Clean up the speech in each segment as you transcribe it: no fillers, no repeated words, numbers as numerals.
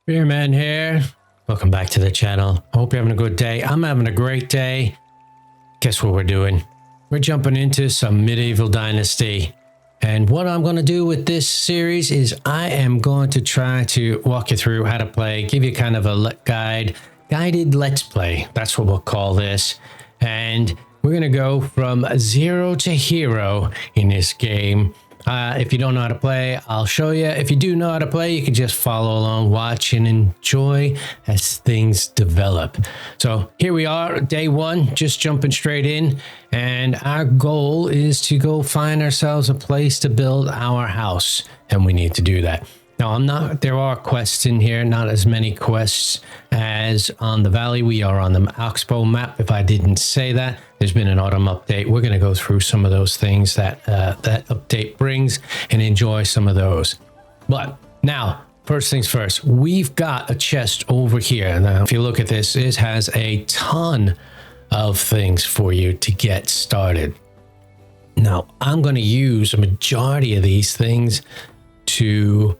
Beerman here. Welcome back to the channel. I hope you're having a good day. I'm having a great day. Guess what we're doing? We're jumping into some Medieval Dynasty. And what I'm going to do with this series is I am going to try to walk you through how to play, give you kind of a guided let's play. That's what we'll call this. And we're going to go from 0 to hero in this game. If you don't know how to play, I'll show you. If you do know how to play, you can just follow along, watch, and enjoy as things develop. So here we are, day one, just jumping straight in. And our goal is to go find ourselves a place to build our house. And we need to do that. Now, there are quests in here, not as many quests as on the valley. We are on the Oxbow map. If I didn't say that, there's been an autumn update. We're going to go through some of those things that that update brings and enjoy some of those. But now, first things first, we've got a chest over here. Now, if you look at this, it has a ton of things for you to get started. Now, I'm going to use a majority of these things to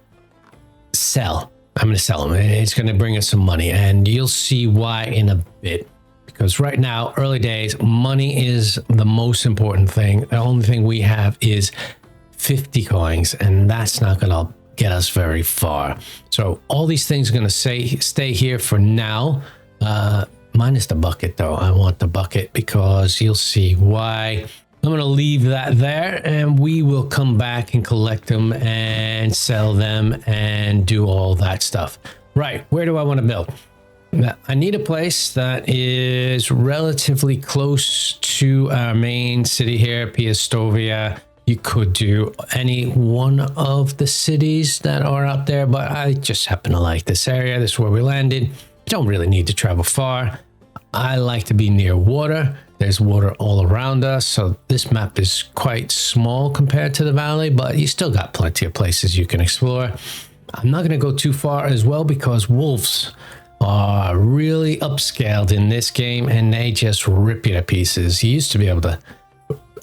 sell. I'm going to sell them. It's going to bring us some money, and you'll see why in a bit. Because right now, early days, money is the most important thing. The only thing we have is 50 coins, and that's not going to get us very far. So all these things are going to stay here for now. Minus the bucket, though. I want the bucket because you'll see why. I'm going to leave that there, and we will come back and collect them and sell them and do all that stuff. Right, where do I want to build? Now, I need a place that is relatively close to our main city here, Piastovia. You could do any one of the cities that are out there, but I just happen to like this area. This is where we landed. You don't really need to travel far. I like to be near water. There's water all around us, so this map is quite small compared to the valley, but you still got plenty of places you can explore. I'm not going to go too far as well because wolves are really upscaled in this game, and they just rip you to pieces. You used to be able to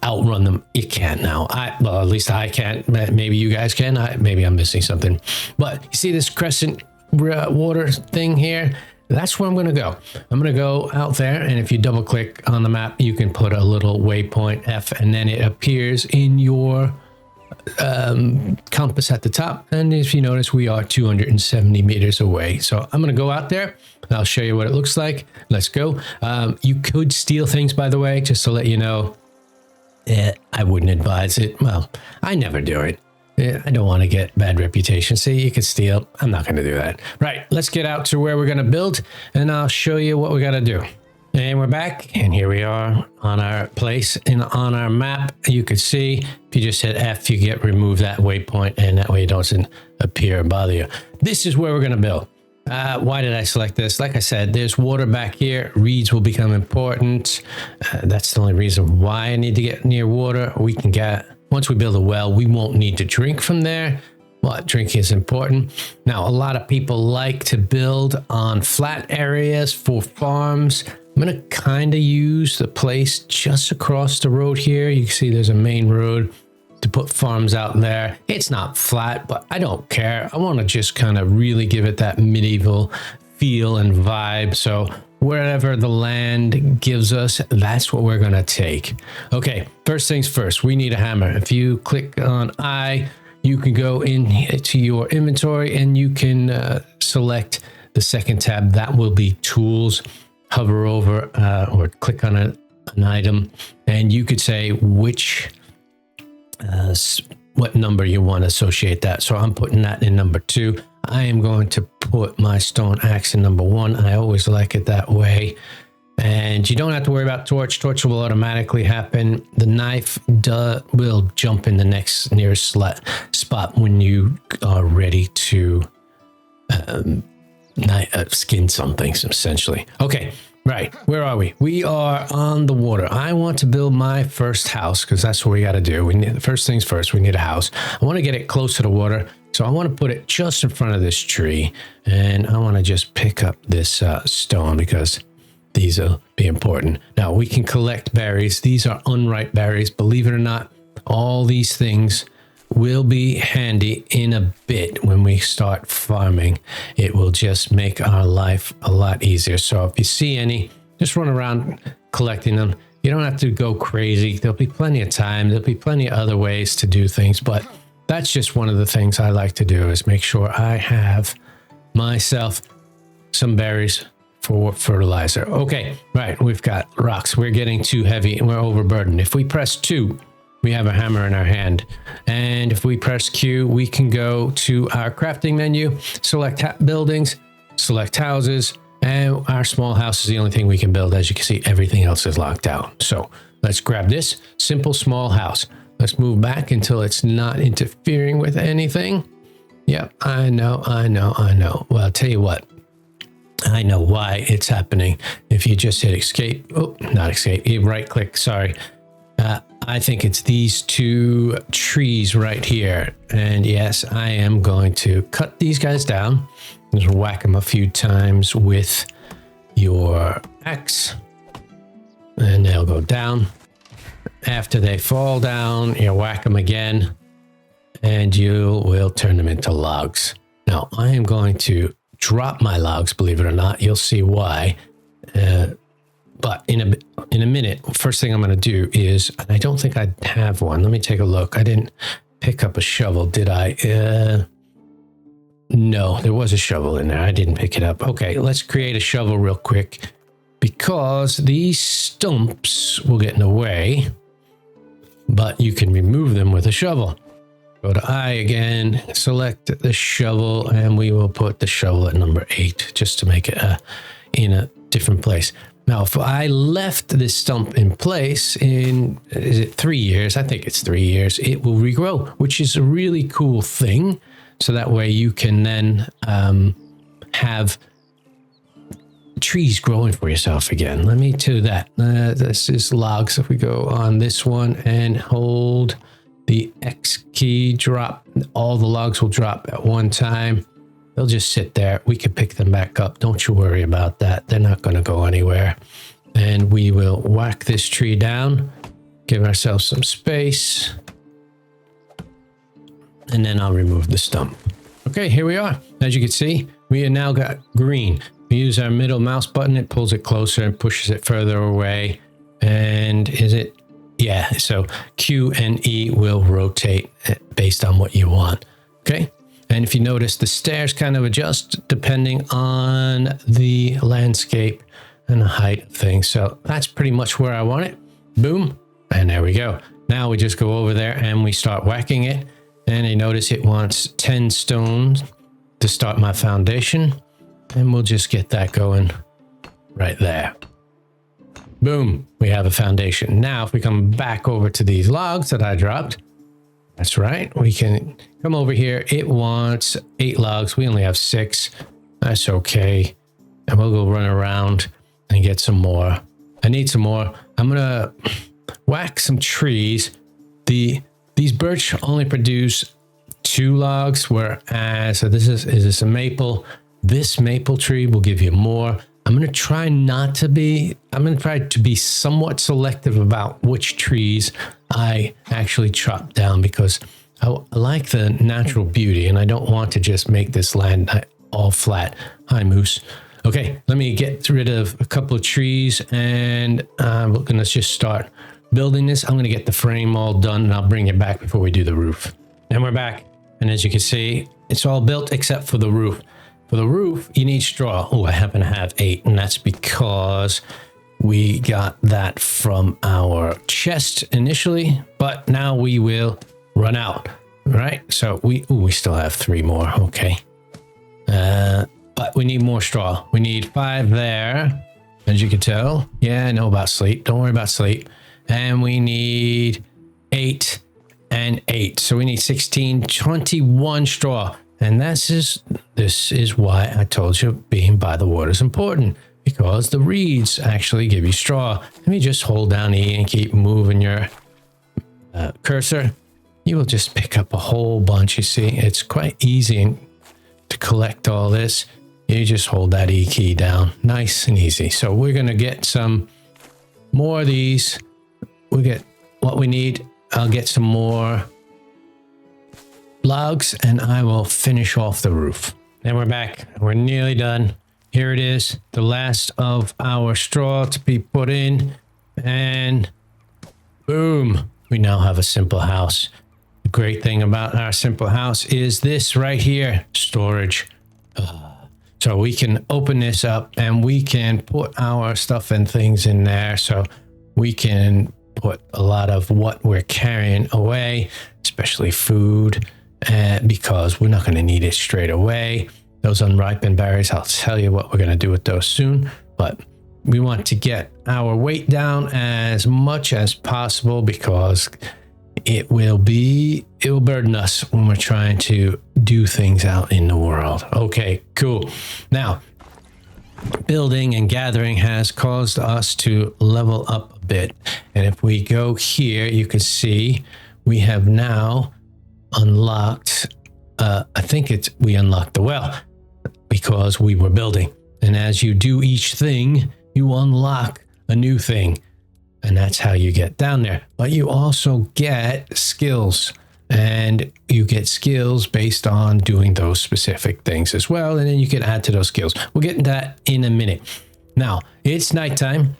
outrun them. You can't now. Well, at least I can't. Maybe you guys can. Maybe I'm missing something. But you see this crescent water thing here? That's where I'm going to go. I'm going to go out there, and if you double click on the map, you can put a little waypoint F, and then it appears in your compass at the top. And if you notice, we are 270 meters away. So I'm going to go out there. I'll show you what it looks like. Let's go. You could steal things, by the way, just to let you know. I wouldn't advise it. Well, I never do it. I don't want to get bad reputation. See, you can steal. I'm not going to do that. Right, let's get out to where we're going to build, and I'll show you what we got to do. And we're back, and here we are on our place on our map. You can see if you just hit F, you remove that waypoint, and that way it doesn't appear and bother you. This is where we're going to build. Why did I select this? Like I said, there's water back here. Reeds will become important. That's the only reason why I need to get near water. Once we build a well, we won't need to drink from there. Well, drinking is important. Now, a lot of people like to build on flat areas for farms. I'm going to kind of use the place just across the road here. You can see there's a main road to put farms out there. It's not flat, but I don't care. I want to just kind of really give it that medieval feel and vibe. So wherever the land gives us, that's what we're going to take. Okay, first things first, we need a hammer. If you click on I, you can go into your inventory and you can select the second tab. That will be tools. Hover over or click on an item, and you could say what number you want to associate that. So I'm putting that in number 2. I am going to put my stone axe in number 1. I always like it that way. And you don't have to worry about torch. Torch will automatically happen. The knife will jump in the next nearest spot when you are ready to skin something, essentially. Okay, right. Where are we? We are on the water. I want to build my first house because that's what we got to do. First things first, we need a house. I want to get it close to the water. So I want to put it just in front of this tree, and I want to just pick up this stone because these will be important. Now we can collect berries. These are unripe berries. Believe it or not, all these things will be handy in a bit when we start farming. It will just make our life a lot easier. So if you see any, just run around collecting them. You don't have to go crazy. There'll be plenty of time. There'll be plenty of other ways to do things, but that's just one of the things I like to do, is make sure I have myself some berries for fertilizer. Okay, right, we've got rocks. We're getting too heavy and we're overburdened. If we press 2, we have a hammer in our hand. And if we press Q, we can go to our crafting menu, select buildings, select houses, and our small house is the only thing we can build. As you can see, everything else is locked out. So let's grab this simple small house. Let's move back until it's not interfering with anything. Yep, I know. Well, I'll tell you what. I know why it's happening. If you just hit escape, oh, not escape, you right click, sorry. I think it's these 2 trees right here. And yes, I am going to cut these guys down. Just whack them a few times with your axe. And they'll go down. After they fall down, you whack them again. And you will turn them into logs. Now, I am going to drop my logs, believe it or not. You'll see why. But in a minute, first thing I'm going to do is, and I don't think I have one. Let me take a look. I didn't pick up a shovel, did I? No, there was a shovel in there. I didn't pick it up. Okay, let's create a shovel real quick, because these stumps will get in the way, but you can remove them with a shovel. Go to I again, select the shovel, and we will put the shovel at number 8 just to make it in a different place. Now, if I left this stump in place in, is it 3 years? I think it's 3 years. It will regrow, which is a really cool thing. So that way you can then have trees growing for yourself again. Let me do that. This is logs. If we go on this one and hold the X key, drop, all the logs will drop at one time. They'll just sit there. We can pick them back up. Don't you worry about that. They're not going to go anywhere. And we will whack this tree down, give ourselves some space, and then I'll remove the stump. Okay, here we are. As you can see, we have now got green. We use our middle mouse button. It pulls it closer and pushes it further away. And is it? Yeah, so Q and E will rotate based on what you want. Okay. And if you notice, the stairs kind of adjust depending on the landscape and the height of things. So that's pretty much where I want it. Boom. And there we go. Now we just go over there and we start whacking it. And you notice it wants 10 stones to start my foundation. And we'll just get that going right there. Boom. We have a foundation. Now, if we come back over to these logs that I dropped, that's right. We can come over here. It wants 8 logs. We only have 6. That's okay. And we'll go run around and get some more. I need some more. I'm going to whack some trees. These birch only produce 2 logs, whereas, so this is a maple. This maple tree will give you more. I'm going to try to be somewhat selective about which trees I actually chop down, because I like the natural beauty and I don't want to just make this land all flat. Hi, Moose. Okay, let me get rid of a couple of trees and we're going to just start building this. I'm going to get the frame all done and I'll bring it back before we do the roof. And we're back. And as you can see, it's all built except for the roof. For the roof, you need straw. Oh, I happen to have 8, and that's because we got that from our chest initially, but now we will run out, right? So we still have 3 more, okay. But we need more straw. We need 5 there, as you can tell. Yeah, I know about sleep. Don't worry about sleep. And we need 8 and 8. So we need 16, 21 straw. And this is why I told you being by the water is important, because the reeds actually give you straw. Let me just hold down E and keep moving your cursor. You will just pick up a whole bunch. You see, it's quite easy to collect all this. You just hold that E key down, nice and easy. So we're going to get some more of these. We get what we need. I'll get some more logs and I will finish off the roof. And we're back. We're nearly done. Here it is, the last of our straw to be put in, and boom, we now have a simple house. The great thing about our simple house is this right here, storage. So we can open this up and we can put our stuff and things in there. So we can put a lot of what we're carrying away, especially food, because we're not going to need it straight away. Those unripened berries, I'll tell you what we're going to do with those soon. But we want to get our weight down as much as possible because it will burden us when we're trying to do things out in the world. Okay, cool. Now, building and gathering has caused us to level up a bit. And if we go here, you can see we have now unlocked, we unlocked the well because we were building. And as you do each thing, you unlock a new thing. And that's how you get down there. But you also get skills. And you get skills based on doing those specific things as well. And then you can add to those skills. We'll get into that in a minute. Now, it's nighttime.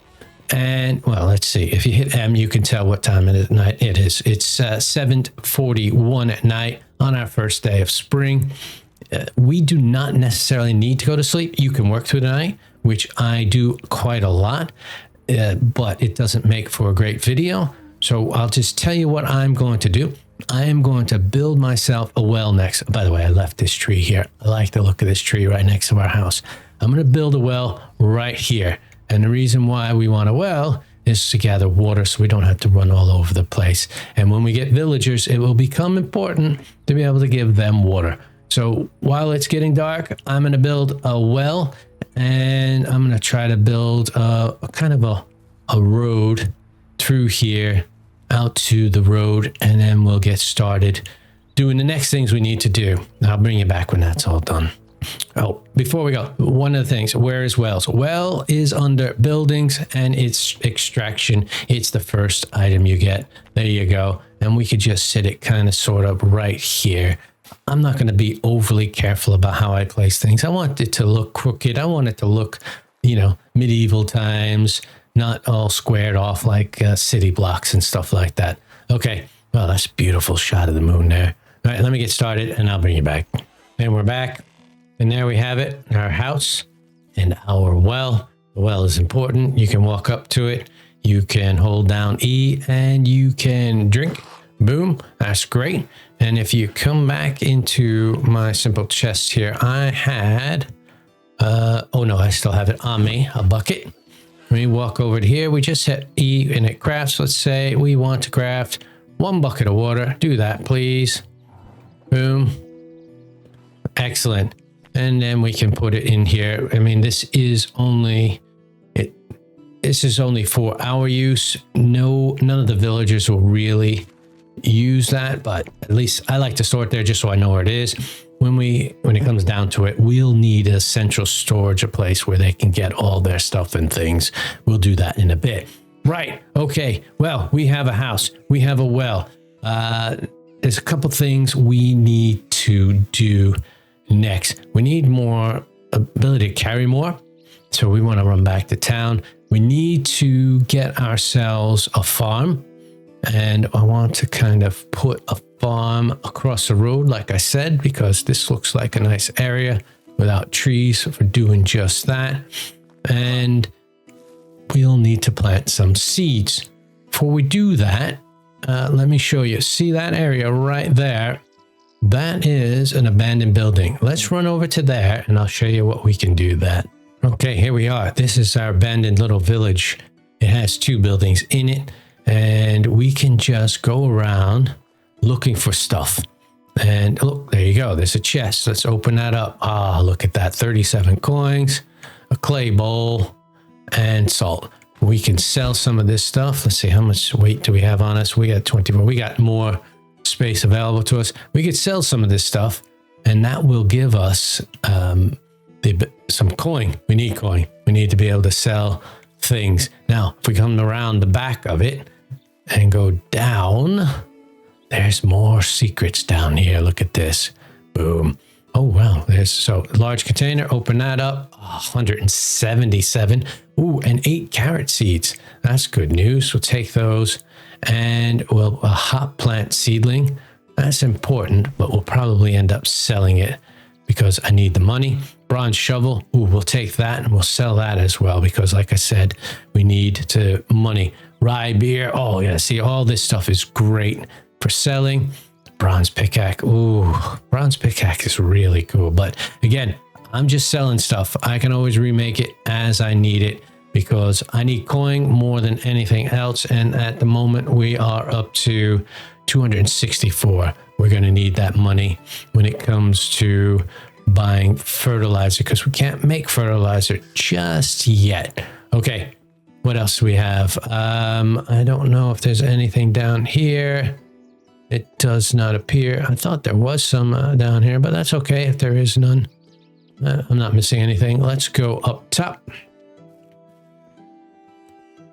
And, well, let's see. If you hit M, you can tell what time of night it is. It's 7:41 at night on our first day of spring. We do not necessarily need to go to sleep. You can work through the night, which I do quite a lot. But it doesn't make for a great video. So I'll just tell you what I'm going to do. I am going to build myself a well next. By the way, I left this tree here. I like the look of this tree right next to our house. I'm going to build a well right here. And the reason why we want a well is to gather water so we don't have to run all over the place. And when we get villagers, it will become important to be able to give them water. So while it's getting dark, I'm going to build a well. And I'm going to try to build a kind of a road through here out to the road. And then we'll get started doing the next things we need to do. I'll bring you back when that's all done. Oh, before we go, one of the things, where is wells? Well is under buildings and it's extraction. It's the first item you get. There you go. And we could just sit it kind of sort of right here. I'm not going to be overly careful about how I place things. I want it to look crooked. I want it to look, medieval times, not all squared off like city blocks and stuff like that. Okay. Well, that's a beautiful shot of the moon there. All right, let me get started and I'll bring you back. And we're back. And there we have it, our house and our well. The well is important. You can walk up to it. You can hold down E and you can drink. Boom. That's great. And if you come back into my simple chest here, I had, I still have it on me, a bucket. Let me walk over to here. We just hit E and it crafts. Let's say we want to craft 1 bucket of water. Do that, please. Boom. Excellent. And then we can put it in here. I mean, this is only for our use. None of the villagers will really use that, but at least I like to store it there just so I know where it is. When it comes down to it, we'll need a central storage, a place where they can get all their stuff and things. We'll do that in a bit. Right. Okay. Well, we have a house. We have a well. There's a couple things we need to do next. We need more ability to carry more. So we want to run back to town. We need to get ourselves a farm. And I want to kind of put a farm across the road, like I said, because this looks like a nice area without trees for doing just that. And we'll need to plant some seeds. Before we do that, let me show you. See that area right there? That is an abandoned building. Let's run over to there and I'll show you what we can do that. Okay, here we are. This is our abandoned little village. It has 2 buildings in it. And we can just go around looking for stuff. And look, there you go. There's a chest. Let's open that up. Ah, look at that. 37 coins, a clay bowl, and salt. We can sell some of this stuff. Let's see, how much weight do we have on us? We got 24. We got more space available to us. We could sell some of this stuff, and that will give us some coin. We need coin. We need to be able to sell things. Now, if we come around the back of it and go down, there's more secrets down here. Look at this. Boom. Oh, wow. There's so large container. Open that up. Oh, 177. Ooh, and 8 carrot seeds. That's good news. We'll take those. And well, a hop plant seedling. That's important, but we'll probably end up selling it because I need the money. Bronze shovel. Ooh, we'll take that and we'll sell that as well because, like I said, we need to money. Rye beer. Oh, yeah. See, all this stuff is great for selling. Bronze pickaxe. Ooh, bronze pickaxe is really cool. But again, I'm just selling stuff. I can always remake it as I need it because I need coin more than anything else. And at the moment, we are up to 264. We're going to need that money when it comes to buying fertilizer because we can't make fertilizer just yet. Okay, what else do we have? I don't know if there's anything down here. It does not appear. I thought there was some down here, but that's okay if there is none. I'm not missing anything. Let's go up top.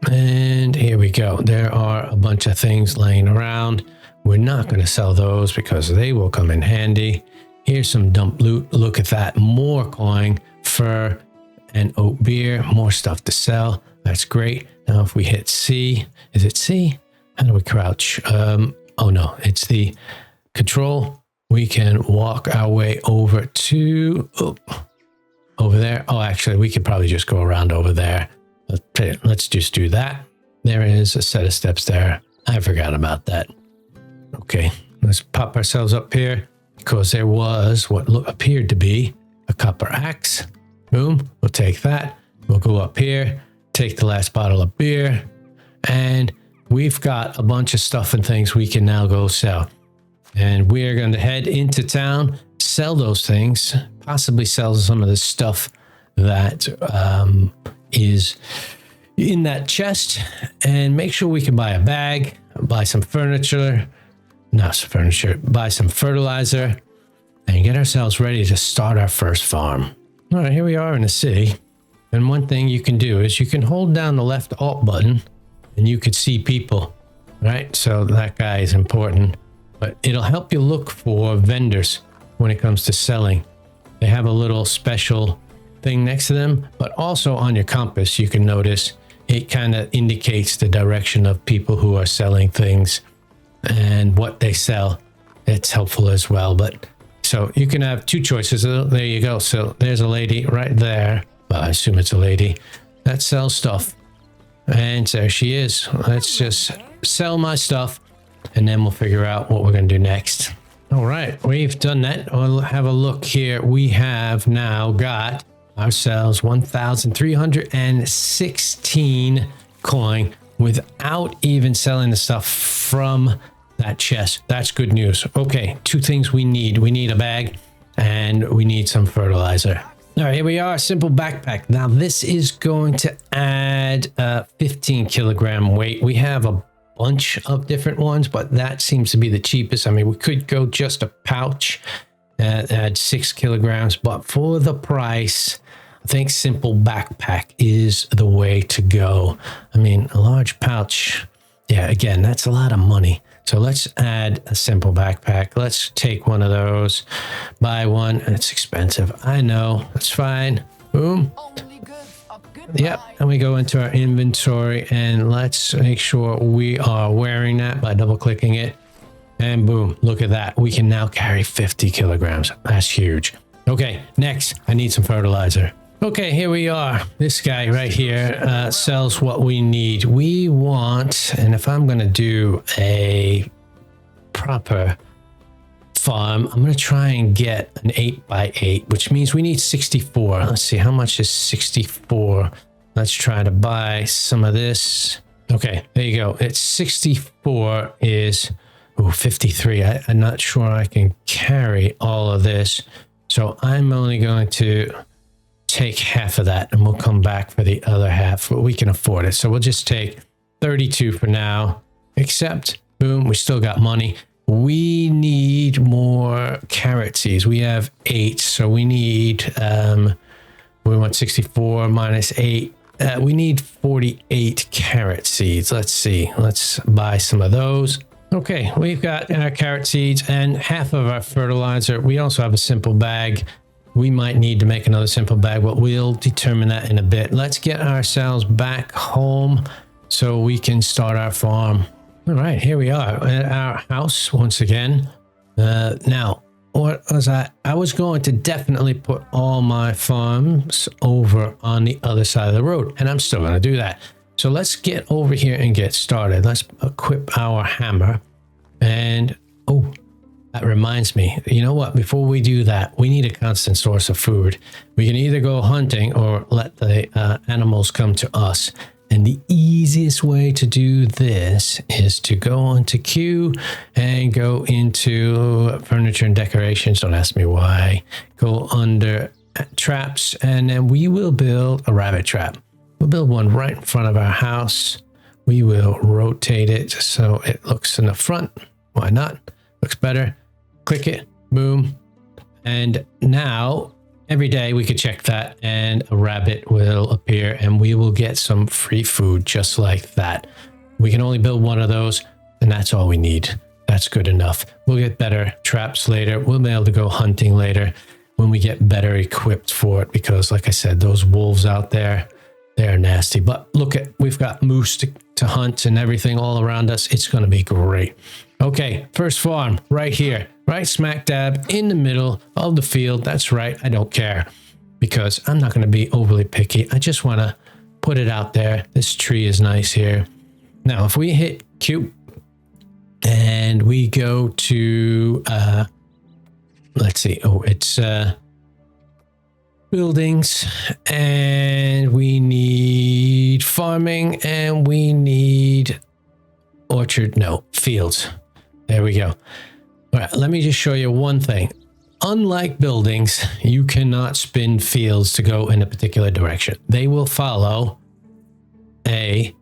And here we go. There are a bunch of things laying around. We're not going to sell those because they will come in handy. Here's some dump loot. Look at that. More coin, fur, and oat beer. More stuff to sell. That's great. Now if we hit C, is it C? How do we crouch? Oh no, it's the control. We can walk our way over to over there. Oh, actually, we could probably just go around over there. Let's just do that. There is a set of steps there. I forgot about that. Okay, let's pop ourselves up here because there was what appeared to be a copper axe. Boom, we'll take that. We'll go up here, take the last bottle of beer, and we've got a bunch of stuff and things we can now go sell. And we're going to head into town, sell those things, possibly sell some of the stuff that is in that chest, and make sure we can buy a bag, buy some furniture, not some furniture, buy some fertilizer, and get ourselves ready to start our first farm. All right, here we are in the city. And one thing you can do is you can hold down the left Alt button and you could see people, right? So that guy is important, but it'll help you look for vendors when it comes to selling. They have a little special thing next to them, but also on your compass, you can notice it kind of indicates the direction of people who are selling things and what they sell. It's helpful as well. But so you can have 2 choices. There you go. So there's a lady right there. Well, I assume it's a lady that sells stuff. And there she is. Let's just sell my stuff and then we'll figure out what we're going to do next. All right, we've done that. We'll have a look here. We have now got ourselves 1,316 coin without even selling the stuff from that chest. That's good news. Okay, 2 things we need. We need a bag and we need some fertilizer. All right, here we are, simple backpack. Now this is going to add 15 kilogram weight. We have a bunch of different ones, but that seems to be the cheapest. I mean, we could go just a pouch, add 6 kilograms, but for the price, I think simple backpack is the way to go. I mean, a large pouch, yeah, again, that's a lot of money. So let's add a simple backpack. Let's take one of those, buy one. It's expensive. I know, it's fine. Boom. Yep, and we go into our inventory and let's make sure we are wearing that by double clicking it. And boom, look at that. We can now carry 50 kilograms. That's huge. Okay, next, I need some fertilizer. Okay, here we are. This guy right here sells what we need. We want, and if I'm going to do a proper farm, I'm going to try and get an 8x8, which means we need 64. Let's see, how much is 64? Let's try to buy some of this. Okay, there you go. It's 64 is 53. I'm not sure I can carry all of this. So I'm only going to take half of that and we'll come back for the other half. We can afford it. So we'll just take 32 for now, except boom, we still got money. We need more carrot seeds. We have 8, so we need, we want 64 minus 8. We need 48 carrot seeds. Let's see. Let's buy some of those. Okay, we've got our carrot seeds and half of our fertilizer. We also have a simple bag. We might need to make another simple bag, but we'll determine that in a bit. Let's get ourselves back home so we can start our farm. All right, here we are at our house once again. Now, what was I was going to definitely put all my farms over on the other side of the road, and I'm still going to do that. So let's get over here and get started. Let's equip our hammer. And, oh, that reminds me. You know what? Before we do that, we need a constant source of food. We can either go hunting or let the animals come to us. And the easiest way to do this is to go onto Q and go into furniture and decorations. Don't ask me why. Go under traps, and then we will build a rabbit trap. We'll build one right in front of our house. We will rotate it so it looks in the front. Why not? Looks better. Click it. Boom. And now every day we could check that and a rabbit will appear and we will get some free food just like that. We can only build one of those and that's all we need. That's good enough. We'll get better traps later. We'll be able to go hunting later when we get better equipped for it, because like I said, those wolves out there, they're nasty. But look at, we've got moose to hunt and everything all around us. It's going to be great. Okay, first farm right here, right smack dab in the middle of the field. That's right. I don't care because I'm not going to be overly picky. I just want to put it out there. This tree is nice here. Now, if we hit Q and we go to, let's see. Oh, it's buildings, and we need farming, and we need fields. There we go. All right, let me just show you one thing. Unlike buildings, you cannot spin fields to go in a particular direction. They will follow a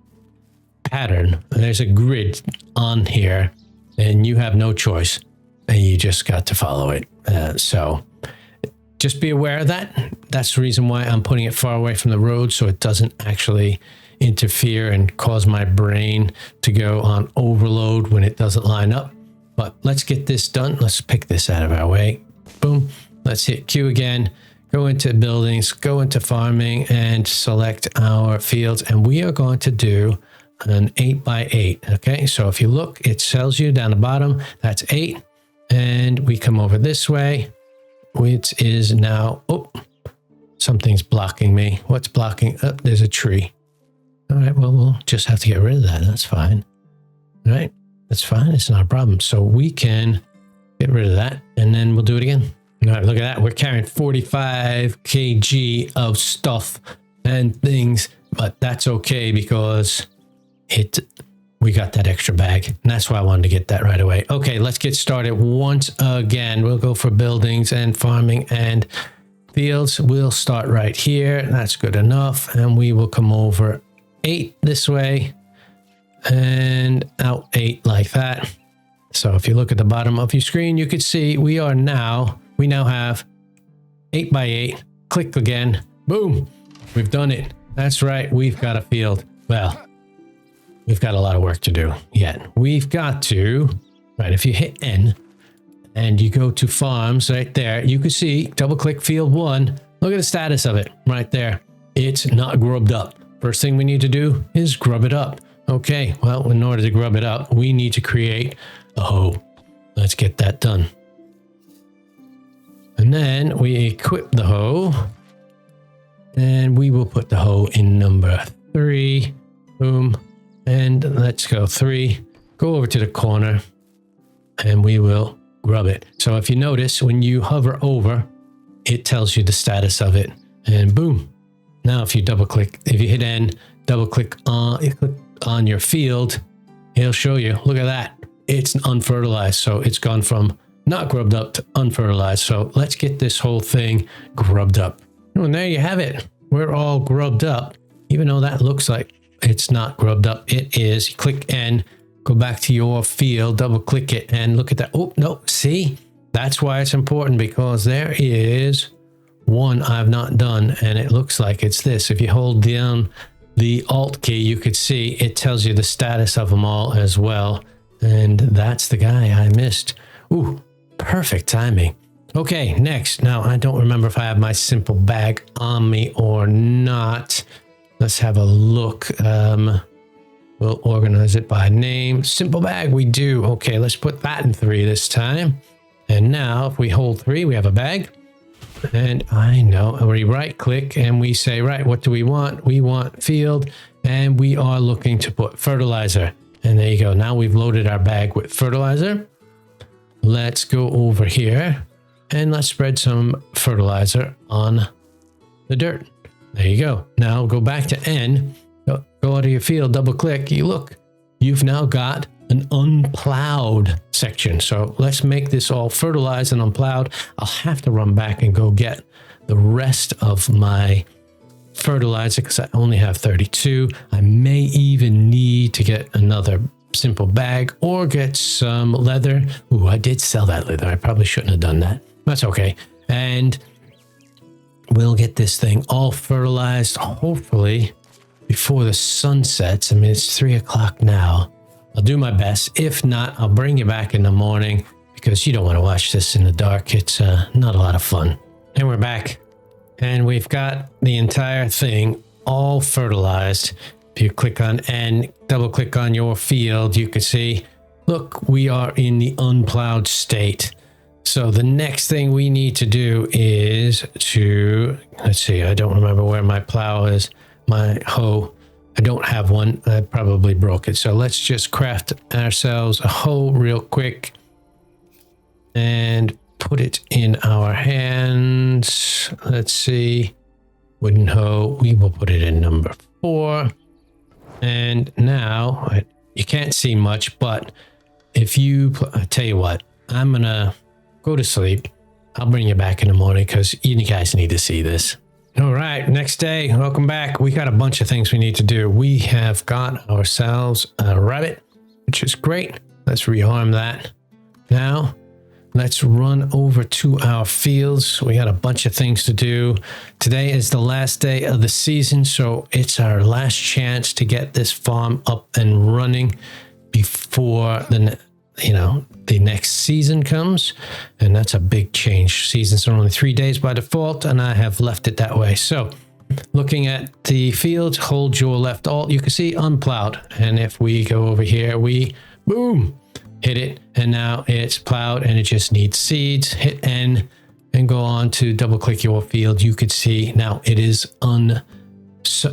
pattern. There's a grid on here, and you have no choice, and you just got to follow it. So just be aware of that. That's the reason why I'm putting it far away from the road, so it doesn't actually interfere and cause my brain to go on overload when it doesn't line up. But let's get this done. Let's pick this out of our way. Boom. Let's hit Q again. Go into buildings, go into farming, and select our fields. And we are going to do an 8x8. Okay, so if you look, it tells you down the bottom, that's 8. And we come over this way, which is now, oh, something's blocking me. What's blocking? Oh, there's a tree. All right, well, we'll just have to get rid of that. That's fine. All right, that's fine. It's not a problem. So we can get rid of that, and then we'll do it again. All right, look at that. We're carrying 45 kg of stuff and things, but that's okay because we got that extra bag, and that's why I wanted to get that right away. Okay, let's get started once again. We'll go for buildings and farming and fields. We'll start right here. That's good enough, and we will come over 8 this way and out 8 like that. So if you look at the bottom of your screen, you can see we now have 8x8. Click again. Boom. We've done it. That's right. We've got a field. Well, we've got a lot of work to do yet. We've got to, right, if you hit N and you go to farms right there, you can see, double click field 1. Look at the status of it right there. It's not grubbed up. First thing we need to do is grub it up. Okay, well, in order to grub it up, we need to create a hoe. Let's get that done. And then we equip the hoe. And we will put the hoe in number 3. Boom. And let's go 3. Go over to the corner. And we will grub it. So if you notice, when you hover over, it tells you the status of it. And boom. Now, if you double click, if you hit N, double click on your field, it'll show you, look at that. It's unfertilized. So it's gone from not grubbed up to unfertilized. So let's get this whole thing grubbed up. Oh, and there you have it. We're all grubbed up, even though that looks like it's not grubbed up. It is. Click N, go back to your field, double click it, and look at that. Oh, no, see? That's why it's important, because there is one I've not done, and it looks like it's this. If you hold down the Alt key, you could see it tells you the status of them all as well. And that's the guy I missed. Ooh, perfect timing. Okay, next. Now, I don't remember if I have my simple bag on me or not. Let's have a look. We'll organize it by name. Simple bag, we do. Okay, let's put that in 3 this time. And now, if we hold 3, we have a bag. And I know, we right click and we say, right, what do we want? We want field, and we are looking to put fertilizer. And there you go. Now we've loaded our bag with fertilizer. Let's go over here and let's spread some fertilizer on the dirt. There you go. Now go back to N, go out of your field, double click. You look, you've now got an unplowed section. So let's make this all fertilized and unplowed. I'll have to run back and go get the rest of my fertilizer because I only have 32. I may even need to get another simple bag or get some leather. Ooh, I did sell that leather. I probably shouldn't have done that. That's okay. And we'll get this thing all fertilized, hopefully before the sun sets. I mean, it's 3 o'clock now. I'll do my best. If not, I'll bring you back in the morning because you don't want to watch this in the dark. It's not a lot of fun. And we're back. And we've got the entire thing all fertilized. If you click on N, double click on your field, you can see, look, we are in the unplowed state. So the next thing we need to do is to, let's see, I don't remember where my plow is, my hoe. I don't have one. I probably broke it. So let's just craft ourselves a hoe real quick and put it in our hands. Let's see. Wooden hoe. We will put it in number 4. And now you can't see much, but if you, I tell you what, I'm going to go to sleep. I'll bring you back in the morning because you guys need to see this. All right, next day, welcome back. We got a bunch of things we need to do. We have got ourselves a rabbit, which is great. Let's rearm that. Now, let's run over to our fields. We got a bunch of things to do. Today is the last day of the season, so it's our last chance to get this farm up and running before the next season comes. And that's a big change. Seasons are only 3 days by default, and I have left it that way. So looking at the field, hold your left alt, you can see unplowed. And if we go over here, we boom, hit it, and now it's plowed and it just needs seeds. Hit N and go on to double click your field. You could see now it is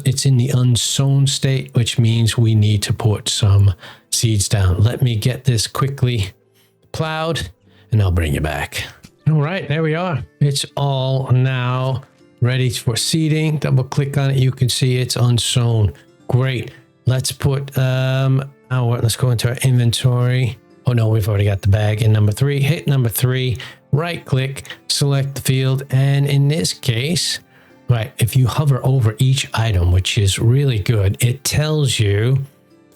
it's in the unsown state, which means we need to put some seeds down. Let me get this quickly plowed and I'll bring you back. All right, there we are. It's all now ready for seeding. Double click on it. You can see it's unsown. Great. Let's put let's go into our inventory. Oh no, we've already got the bag in number 3. Hit number 3, right click, select the field. And in this case, right, if you hover over each item, which is really good, it tells you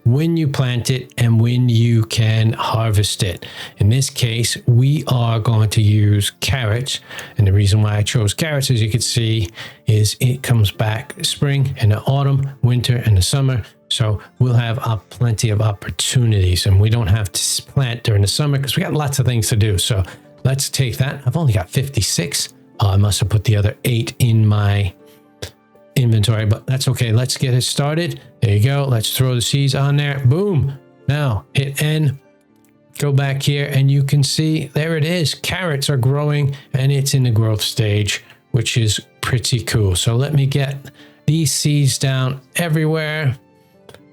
when you plant it and when you can harvest it. In this case, we are going to use carrots. And the reason why I chose carrots, as you can see, is it comes back spring and the autumn, winter and the summer. So we'll have plenty of opportunities, and we don't have to plant during the summer because we got lots of things to do. So let's take that. I've only got 56. I must have put the other 8 in my inventory, but that's okay. Let's get it started. There you go. Let's throw the seeds on there. Boom. Now hit N, go back here, and you can see there it is. Carrots are growing and it's in the growth stage, which is pretty cool. So let me get these seeds down everywhere,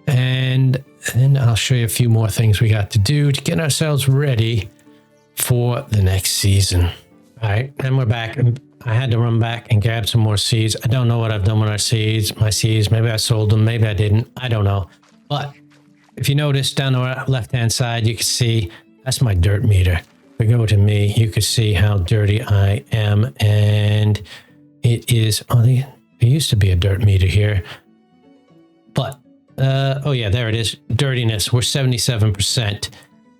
and then I'll show you a few more things we got to do to get ourselves ready for the next season. All right, and we're back. I had to run back and grab some more seeds. I don't know what I've done with our seeds. My seeds, maybe I sold them, maybe I didn't. I don't know. But if you notice down the left-hand side, you can see that's my dirt meter. If we go to me, you can see how dirty I am. And it is, there used to be a dirt meter here. But, oh yeah, there it is. Dirtiness, we're 77%.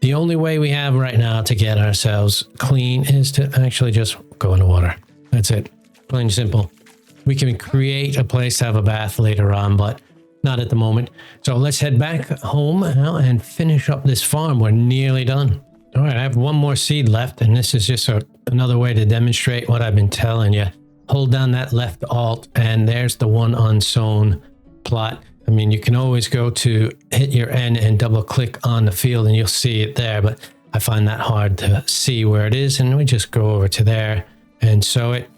The only way we have right now to get ourselves clean is to actually just go in the water. That's it. Plain and simple. We can create a place to have a bath later on, but not at the moment. So let's head back home now and finish up this farm. We're nearly done. All right, I have one more seed left, and this is just another way to demonstrate what I've been telling you. Hold down that left alt, and there's the one unsown plot. I mean, you can always go to hit your N and double click on the field and you'll see it there, but I find that hard to see where it is. And we just go over to there and sow it,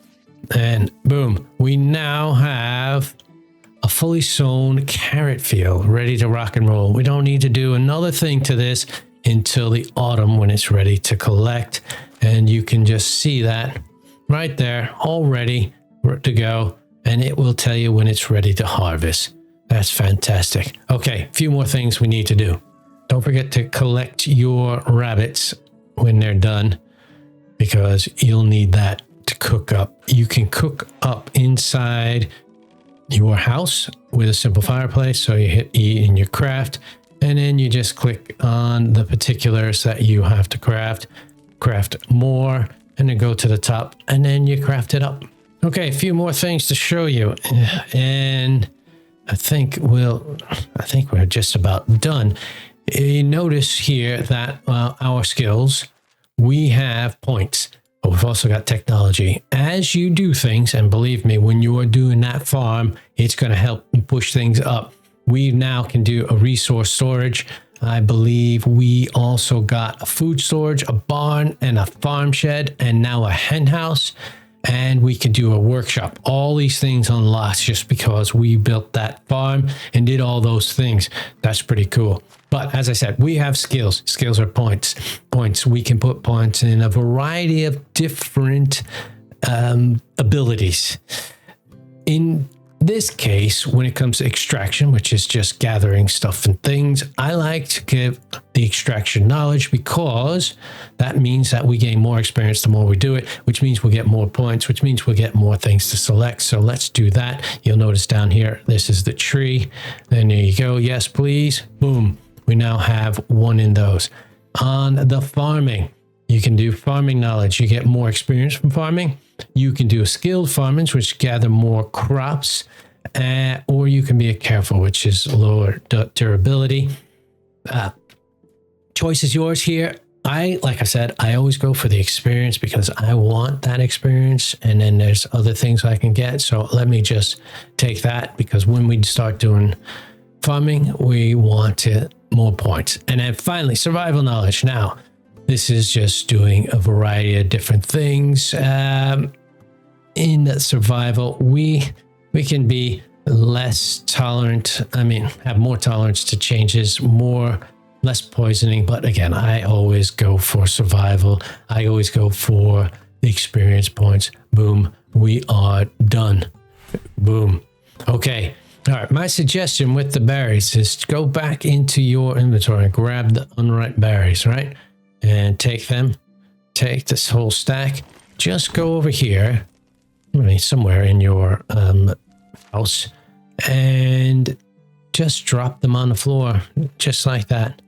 and boom, we now have a fully sown carrot field ready to rock and roll. We don't need to do another thing to this until the autumn when it's ready to collect. And you can just see that right there, all ready to go. And it will tell you when it's ready to harvest. That's fantastic. Okay, a few more things we need to do. Don't forget to collect your rabbits when they're done, because you'll need that to cook up. You can cook up inside your house with a simple fireplace. So you hit E in your craft, and then you just click on the particulars that you have to craft more, and then go to the top, and then you craft it up. Okay, a few more things to show you, and I think we're just about done. You notice here that our skills, we have points, but we've also got technology. As you do things, and believe me, when you are doing that farm, it's going to help push things up. We now can do a resource storage. I believe we also got a food storage, a barn, and a farm shed, and now a hen house. And we could do a workshop. All these things unlocked just because we built that farm and did all those things. That's pretty cool. But as I said, we have skills. Skills are points. We can put points in a variety of different abilities. In this case, when it comes to extraction, which is just gathering stuff and things, I like to give the extraction knowledge, because that means that we gain more experience the more we do it, which means we'll get more points, which means we'll get more things to select. So let's do that. You'll notice down here, this is the tree. And there you go. Yes, please. Boom. We now have one in those. On the farming, you can do farming knowledge. You get more experience from farming. You can do a skilled farming, which gather more crops, or you can be a careful, which is lower durability. Choice is yours here. Like I said, I always go for the experience because I want that experience, and then there's other things I can get. So let me just take that, because when we start doing farming, we want more points. And then finally, survival knowledge. Now, this is just doing a variety of different things. In the survival, we can be less tolerant. I mean, have more tolerance to changes, less poisoning. But again, I always go for survival. I always go for the experience points. Boom, we are done. Boom. Okay. All right. My suggestion with the berries is to go back into your inventory and grab the unripe berries, right? And take them. Take this whole stack. Just go over here. I mean, somewhere in your house, and just drop them on the floor, just like that.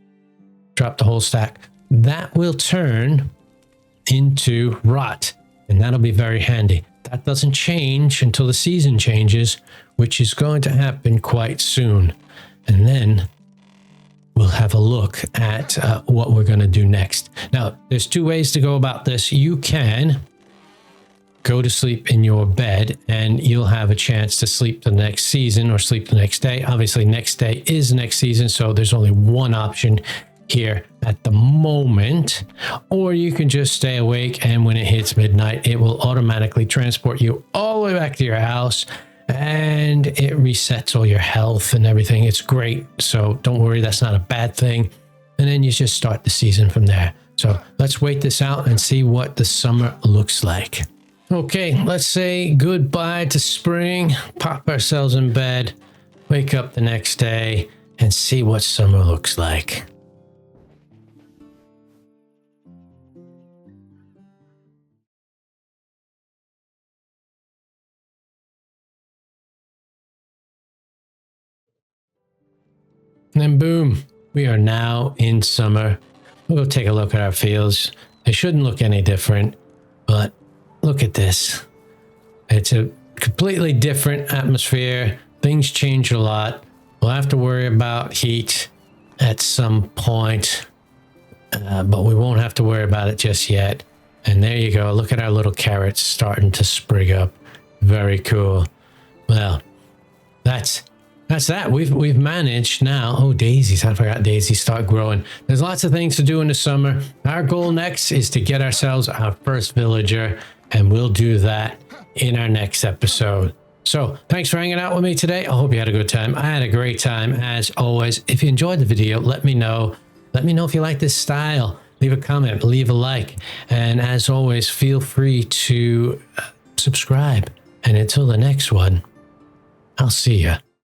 Drop the whole stack. That will turn into rot, and that'll be very handy. That doesn't change until the season changes, which is going to happen quite soon. And then we'll have a look at what we're going to do next. Now, there's two ways to go about this. You can go to sleep in your bed, and you'll have a chance to sleep the next season or sleep the next day. Obviously, next day is next season, so there's only one option here at the moment. Or you can just stay awake, and when it hits midnight, it will automatically transport you all the way back to your house, and it resets all your health and everything. It's great. So don't worry, that's not a bad thing. And then you just start the season from there. So let's wait this out and see what the summer looks like. Okay, let's say goodbye to spring, pop ourselves in bed, wake up the next day, and see what summer looks like. And then boom, we are now in summer. We'll take a look at our fields. They shouldn't look any different, but look at this. It's a completely different atmosphere. Things change a lot. We'll have to worry about heat at some point, but we won't have to worry about it just yet. And there you go. Look at our little carrots starting to sprig up. Very cool. Well, that's that. We've managed now. Oh, daisies. I forgot daisies start growing. There's lots of things to do in the summer. Our goal next is to get ourselves our first villager, and we'll do that in our next episode. So thanks for hanging out with me today. I hope you had a good time. I had a great time as always. If you enjoyed the video, let me know. Let me know if you like this style. Leave a comment, leave a like. And as always, feel free to subscribe. And until the next one, I'll see ya.